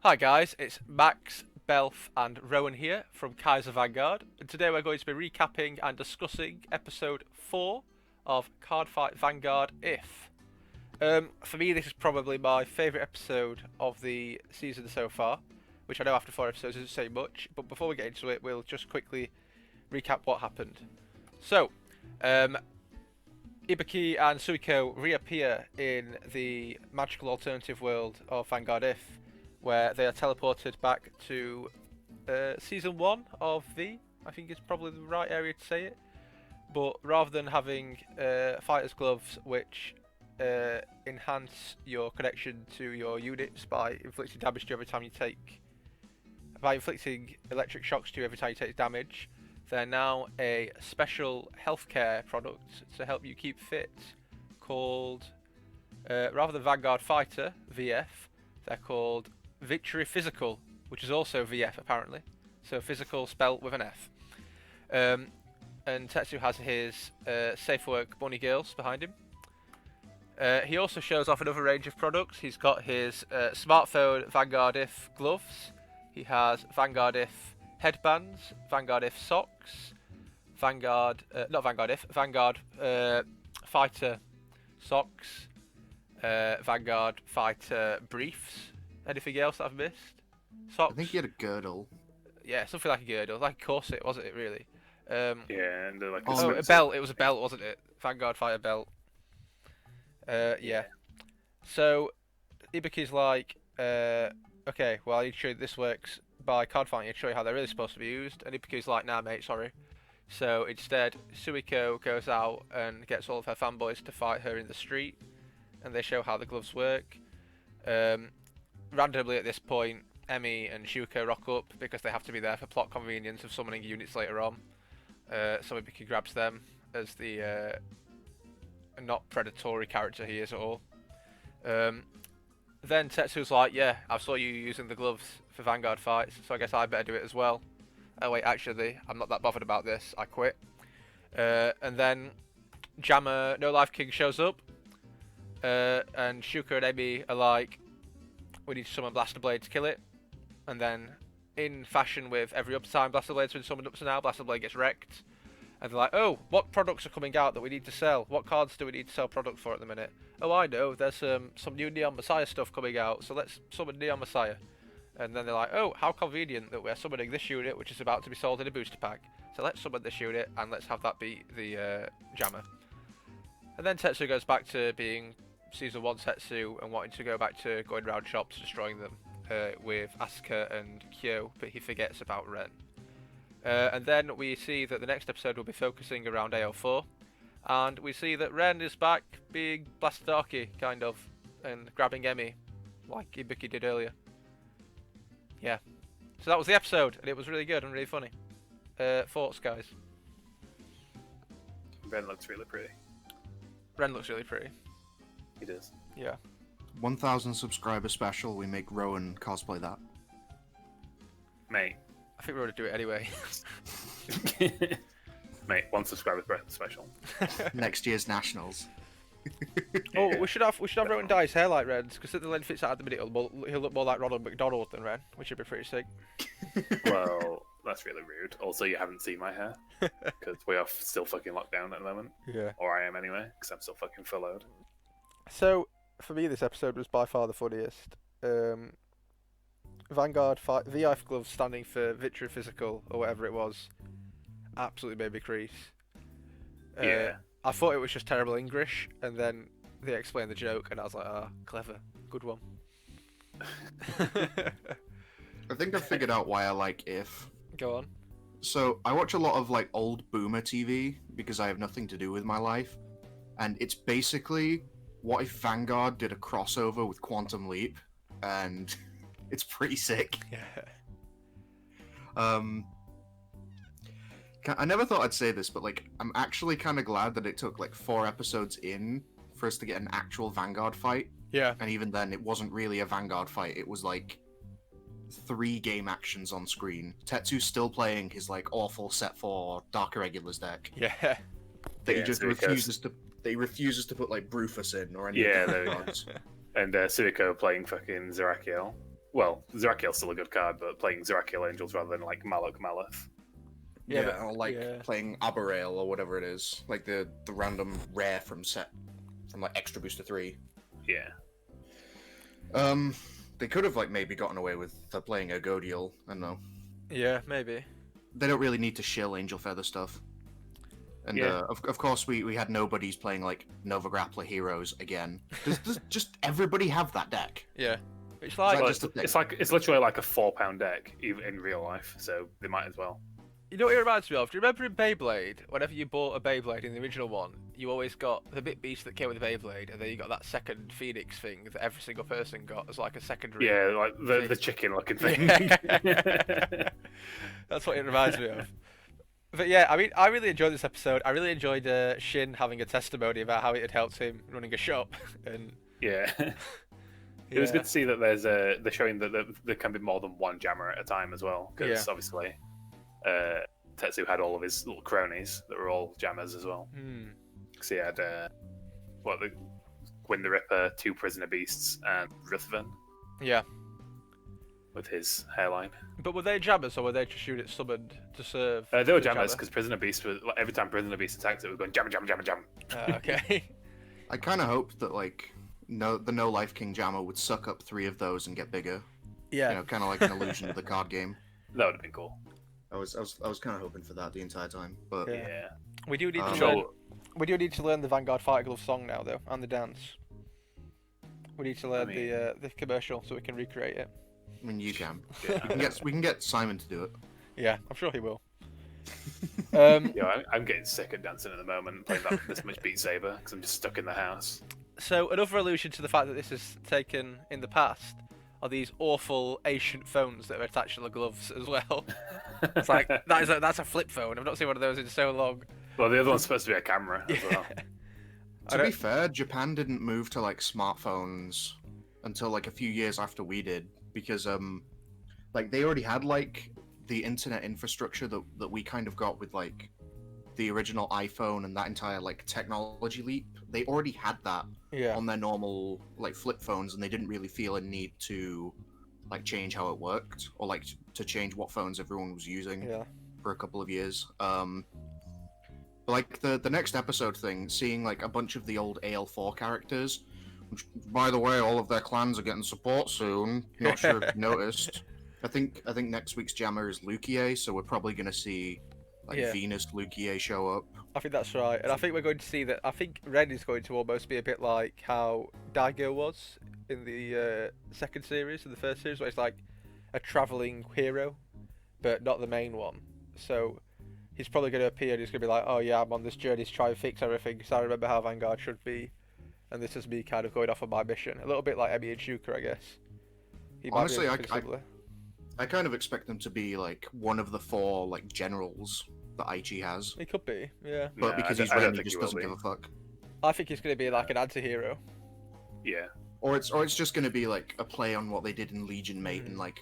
Hi guys, it's Max, Belf and Rowan here from Kaiser Vanguard, and today we're going to be recapping and discussing episode 4 of Cardfight Vanguard If. For me this is probably my favourite episode of the season so far, which I know after 4 episodes isn't saying much, but before we get into it we'll just quickly recap what happened. So, Ibiki and Suiko reappear in the magical alternative world of Vanguard If, where they are teleported back to season 1 of V. I think it's probably the right area to say it. But rather than having fighter's gloves which enhance your connection to your units by inflicting damage to you every time you take, by inflicting electric shocks to you every time you take damage, they're now a special healthcare product to help you keep fit called, rather than Vanguard Fighter, VF, they're called Victory Physical, which is also VF apparently. So physical spelt with an F. And Tetsu has his Safe Work Bunny Girls behind him. He also shows off another range of products. He's got his smartphone Vanguard If gloves. He has Vanguard If headbands, Vanguard If socks, Vanguard Fighter socks, Vanguard Fighter briefs. Anything else that I've missed? Socks? I think he had a girdle. Yeah, something like a girdle, like a corset, wasn't it? Really? Yeah, and like a belt. It was a belt, wasn't it? Vanguard Fighter belt. Yeah. So Ibiki's like, okay, well, I need to show you this works by card fighting to show you how they're really supposed to be used. And Ibiki's like, nah, mate, sorry. So instead, Suiko goes out and gets all of her fanboys to fight her in the street, and they show how the gloves work. Randomly at this point, Emmy and Shuko rock up because they have to be there for plot convenience of summoning units later on. So Ibiki grabs them as the not predatory character he is at all. Then Tetsu's like, yeah, I saw you using the gloves for Vanguard fights, so I guess I better do it as well. Oh wait, actually, I'm not that bothered about this, I quit. And then Jammer No Life King shows up, and Shuko and Emi are like, we need to summon Blaster Blade to kill it. And then, in fashion with every other time Blaster Blade's been summoned up to now, Blaster Blade gets wrecked. And they're like, oh, what products are coming out that we need to sell? What cards do we need to sell product for at the minute? Oh, I know, there's some new Neon Messiah stuff coming out, so let's summon Neon Messiah. And then they're like, oh, how convenient that we're summoning this unit, which is about to be sold in a booster pack. So let's summon this unit, and let's have that be the Jammer. And then Tetsu goes back to being Season 1 Tetsu and wanting to go back to going around shops, destroying them with Asuka and Kyo, but he forgets about Ren. And then we see that the next episode will be focusing around AO4, and we see that Ren is back being Blastodarky, kind of, and grabbing Emmy, like Ibiki did earlier. Yeah. So that was the episode, and it was really good and really funny. Thoughts, guys? Ren looks really pretty. Ren looks really pretty. He does. Yeah. 1,000 subscriber special, we make Rowan cosplay that. Mate. I think we're going to do it anyway. Mate, 1 subscriber special. Next year's Nationals. Oh, Yeah. we should have Rowan dye his hair like Ren's, because at the length it's at the minute he'll look more like Ronald McDonald than Ren, which would be pretty sick. Well, that's really rude. Also, you haven't seen my hair, because we are still fucking locked down at the moment. Yeah. Or I am anyway, because I'm still fucking furloughed. So, for me this episode was by far the funniest. Vanguard VF gloves standing for Victory Physical, or whatever it was, absolutely made me crease. Yeah. I thought it was just terrible English, and then they explained the joke, and I was like, ah, clever, good one. I think I figured out why I like If. Go on. So, I watch a lot of like old boomer TV because I have nothing to do with my life. And it's basically what if Vanguard did a crossover with Quantum Leap, and it's pretty sick. Yeah. I never thought I'd say this, but like, I'm actually kind of glad that it took like 4 episodes in for us to get an actual Vanguard fight. Yeah. And even then, it wasn't really a Vanguard fight. It was like 3 game actions on screen. Tetsu's still playing his like awful set 4 Dark Irregulars deck. Yeah. That he Yeah, just so refuses to put like Brufus in or any Yeah, of the there we go. cards. And Suiko playing fucking Zerakiel. Well, Zerakiel's still a good card, but playing Zerakiel Angels rather than like Malok Malith. Yeah, Yeah, but- or like yeah. playing Aberrail or whatever it is, like the random rare from like extra booster 3. Yeah. They could have like maybe gotten away with playing Ergodiel. I don't know. Yeah, maybe. They don't really need to shill Angel Feather stuff. And Yeah. of course we had nobodies playing like Nova Grappler Heroes again. Does just everybody have that deck? Yeah. It's like Well, Well, just a thing. it's literally like a £4 deck, even in real life, so they might as well. you know what it reminds me of? Do you remember in Beyblade, whenever you bought a Beyblade in the original one, you always got the bit beast that came with the Beyblade, and then you got that second Phoenix thing that every single person got as like a secondary. Yeah, like the thing. chicken looking thing. That's what it reminds me of. But yeah, I mean, I really enjoyed this episode. I really enjoyed Shin having a testimony about how it had helped him running a shop, and Yeah. It was good to see that they're showing that there can be more than one jammer at a time as well, because obviously Tetsu had all of his little cronies that were all jammers as well. Because he had the Gwyn the Ripper, 2 Prisoner Beasts, and Ruthven Yeah. with his hairline. But were they jammers or were they just units summoned to serve? They were the jammers jammer? because Prisoner Beast was like, every time Prisoner Beast attacked, it was going jam jam jam jam. Okay. I kind of hoped that like the No Life King Jammer would suck up 3 of those and get bigger. Yeah. You know, kind of like an allusion to the card game. That would have been cool. I was kind of hoping for that the entire time, but Yeah. Yeah. We do need to Sure. learn. We do need to learn the Vanguard Fighter Glove song now, though, and the dance. We need to learn mean- the commercial so we can recreate it. I mean you can. Yeah. We can get Simon to do it. Yeah, I'm sure he will. Yeah, I'm getting sick of dancing at the moment, playing this much Beat Saber because I'm just stuck in the house. So another allusion to the fact that this is taken in the past are these awful ancient phones that are attached to the gloves as well. It's like that's a flip phone. I've not seen one of those in so long. Well, the other one's supposed to be a camera as well. I To be don't- fair, Japan didn't move to like smartphones until like a few years after we did, because like they already had like the internet infrastructure that we kind of got with like the original iPhone and that entire like technology leap. They already had that Yeah. on their normal like flip phones, and they didn't really feel a need to like change how it worked or like to change what phones everyone was using Yeah. for a couple of years. But like the next episode thing, seeing like a bunch of the old AL4 characters, which by the way, all of their clans are getting support soon. Not sure if you noticed. I think next week's jammer is Lukier, so we're probably gonna see like Yeah. Venus Lukier show up. I think that's right, and I think we're going to see that. I think Ren is going to almost be a bit like how Daigo was in the second series, in the first series, where it's like a traveling hero, but not the main one. So he's probably going to appear and he's going to be like, "Oh yeah, I'm on this journey to try and fix everything because I remember how Vanguard should be, and this is me kind of going off on my mission." A little bit like Emi and Shuka, I guess. He might Honestly, be something similar. I kind of expect them to be like one of the 4 like generals that Aichi has, He could be, yeah. but No, because I he's don't Ren, he think just will doesn't be. give a fuck. I think he's going to be like an anti-hero. Yeah. Or it's just going to be like a play on what they did in Legion Mate, and like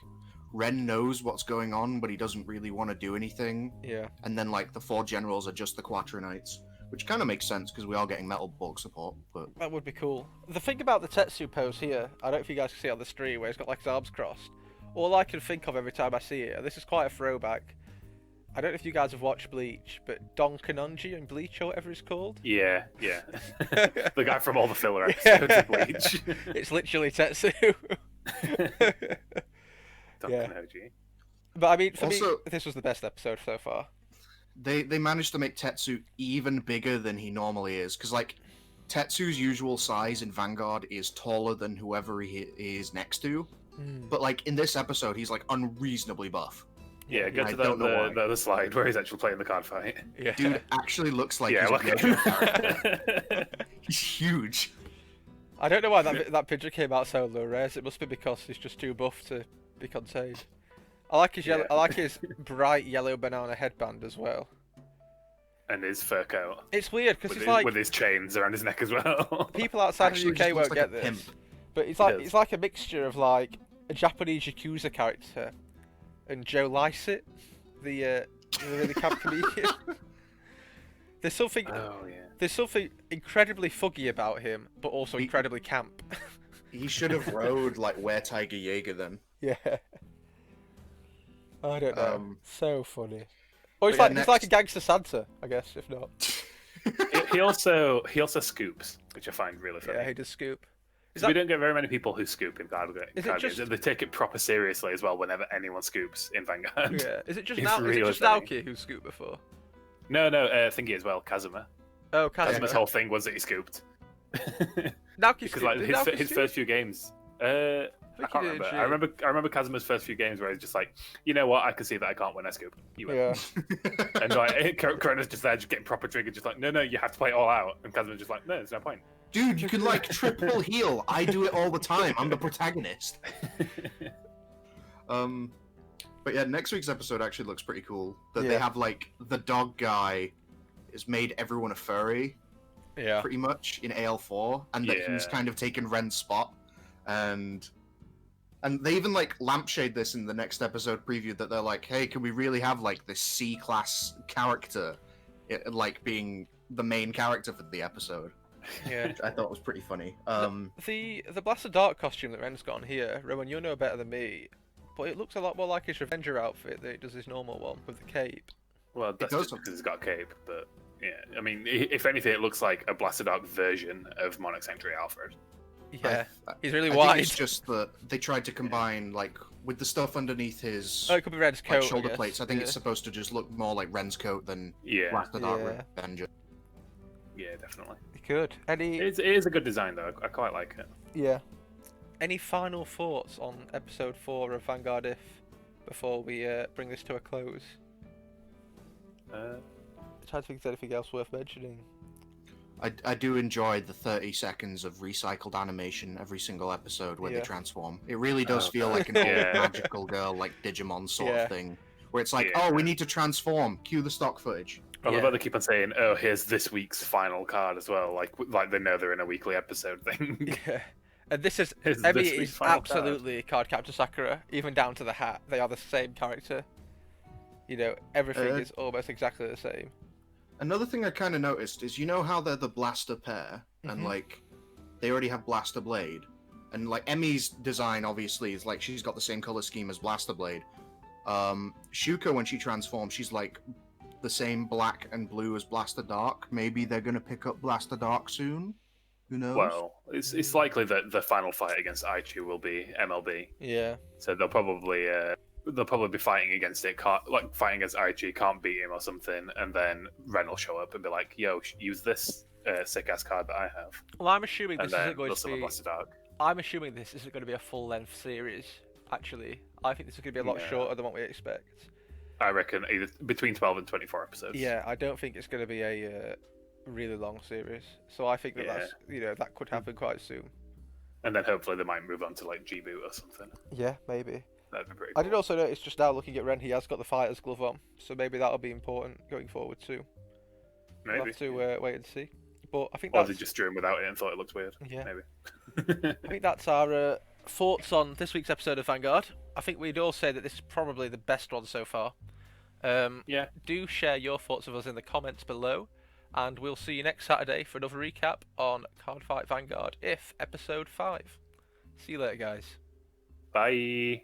Ren knows what's going on, but he doesn't really want to do anything. Yeah. And then like the 4 generals are just the Quattronites, which kind of makes sense because we are getting Metal Bulk support. But That would be cool. The thing about the Tetsu pose here, I don't know if you guys can see it on the stream, where he's got like his arms crossed. All I can think of every time I see it, and this is quite a throwback. I don't know if you guys have watched Bleach, but Don Kanonji in Bleach or whatever it's called. Yeah. The guy from all the filler episodes of Bleach. It's literally Tetsu. Don Yeah. Kanoji. But I mean, for me, Also- this was the best episode so far. they managed to make Tetsu even bigger than he normally is, because like Tetsu's usual size in Vanguard is taller than whoever he is next to. But like in this episode, he's like unreasonably buff. Yeah, go I to don't know why. the other slide where he's actually playing the card fight. Yeah. Dude actually looks like Yeah, he's look a at JoJo him. character. He's huge. I don't know why that picture came out so low res. It must be because he's just too buff to be contained. I like his yellow. Yeah. I like his bright yellow banana headband as well. And his fur coat. It's weird because With it's his, like with his chains around his neck as well. people outside Actually of the just UK looks won't like a get pimp. this, but it's does. like a mixture of like a Japanese Yakuza character and Joe Lycett, the really camp comedian. There's something Oh, yeah. there's something incredibly fuggy about him, but also He- incredibly camp. He should have rode like Were Tiger Jaeger then. Yeah. I don't know. So funny. Or he's But like yeah, he's like a next- gangster Santa, I guess, if not. He also scoops, which I find really funny. Yeah, he does scoop. Is We that, don't get very many people who scoop in card Is it games. just- They take it proper seriously as well whenever anyone scoops in Vanguard. yeah. Is it just It's now? Is it really just funny. Naoki who scooped before? No, Thingy as well, Kazuma. Oh, Kazuma's Kazuma. whole thing was that he scooped. Naoki Because scooped. like Did his, Naoki his scoop? first few games. I think can't he did, remember. actually. I remember Kazuma's first few games where he's just like, you know what, I can see that I can't win, I scoop. You win. Yeah. And like Corona's just there, just getting proper triggered, just like, no, you have to play it all out. And Kazuma's just like, no, there's no point. Dude, you can like triple heal. I do it all the time. I'm the protagonist. But yeah, next week's episode actually looks pretty cool. That they Yeah. have like the dog guy has made everyone a furry, Yeah. pretty much in AL4, and that he's Yeah. kind of taken Ren's spot, and they even like lampshade this in the next episode preview that they're like, hey, can we really have like this C-class character, like being the main character for the episode? Yeah. Which I thought was pretty funny. The Blaster Dark costume that Ren's got on here, Rowan, you'll know better than me, but it looks a lot more like his Revenger outfit than it does his normal one with the cape. Well, that's does just because he's got a cape, but yeah, I mean, if anything, it looks like a Blaster Dark version of Monarch Sanctuary Alfred. Yeah. He's really I wide. think it's just that they tried to combine like with the stuff underneath his Oh, it could be Ren's coat. like shoulder I guess. plates. I think yeah. it's supposed to just look more like Ren's coat than Yeah, Blaster Dark Yeah. Revenger. yeah, definitely. It could. It is a good design though. I quite like it. Yeah. Any final thoughts on episode 4 of Vanguard If before we bring this to a close? Trying to think of anything else worth mentioning. I do enjoy the 30 seconds of recycled animation every single episode where Yeah. they transform. It really does Oh, feel God. like an old Yeah. magical girl, like Digimon sort Yeah. of thing, where it's like, Yeah. oh, we need to transform. Cue the stock footage. I love Yeah. how they keep on saying, "Oh, here's this week's final card as well." Like they know they're in a weekly episode thing. Yeah. And this is Here's Emmy this week's is final card. absolutely Card Captor Sakura, even down to the hat. They are the same character. You know, everything is almost exactly the same. Another thing I kind of noticed is, you know how they're the blaster pair, and Mhm. like they already have Blaster Blade, and like Emmy's design obviously is like she's got the same color scheme as Blaster Blade. Shuko, when she transforms, she's like the same black and blue as Blaster Dark. Maybe they're gonna pick up Blaster Dark soon. Who knows? Well, it's likely that the final fight against Aichu will be MLB, Yeah. so they'll probably be fighting against it. Like fighting against Aichi, can't beat him or something, and then Ren will show up and be like, "Yo, use this sick ass card that I have," Well, I'm assuming and this isn't then going they'll to summon be. Blaster Dark. I'm assuming this isn't going to be a full-length series. Actually, I think this is going to be a lot Yeah. shorter than what we expect. I reckon either between 12 and 24 episodes. Yeah, I don't think it's going to be a really long series. So I think that Yeah. that's that could happen quite soon. And then hopefully they might move on to like G-Boot or something. Yeah, maybe. That'd be pretty I cool. did also notice just now looking at Ren, he has got the fighter's glove on, so maybe that'll be important going forward too. We'll Maybe. have to wait and see. But I think Or that's they just drew him without it and thought it looked weird. yeah. Maybe. I think that's our thoughts on this week's episode of Vanguard. I think we'd all say that this is probably the best one so far. Yeah. Do share your thoughts with us in the comments below, and we'll see you next Saturday for another recap on Cardfight Vanguard, if episode 5. See you later, guys. Bye.